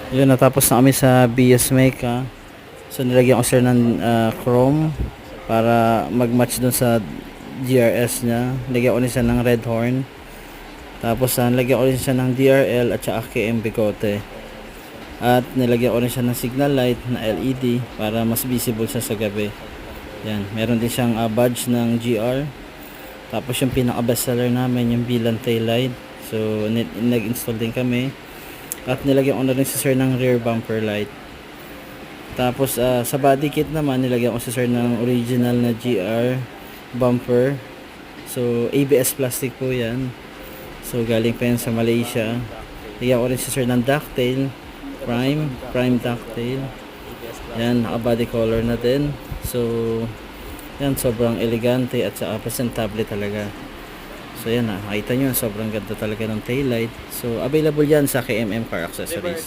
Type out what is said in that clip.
Yun, natapos na kami sa BS Mecca. So nilagyan ko sir ng chrome para mag-match dun sa GRS niya. Nilagyan ko rin siya ng red horn. Tapos nilagyan ko rin siya ng DRL at saka KM Bigote. At nilagyan ko rin siya ng signal light na LED para mas visible siya sa gabi. Yan, meron din siyang badge ng GR. Tapos yung pinaka best seller namin yung bilang tail light. So nag-install din kami. At nilagyan ko na rin si sir ng rear bumper light. Tapos sa body kit naman nilagyan ko si sir ng original na GR bumper. So ABS plastic po yan. So galing pa yan sa Malaysia. Nilagyan ko rin si sir ng ducktail prime ducktail. Yan, naka body color na din. So yan, sobrang elegante at saka presentable talaga. So yan, nakita nyo, sobrang ganda talaga ng taillight. So available yan sa KMM Car Accessories.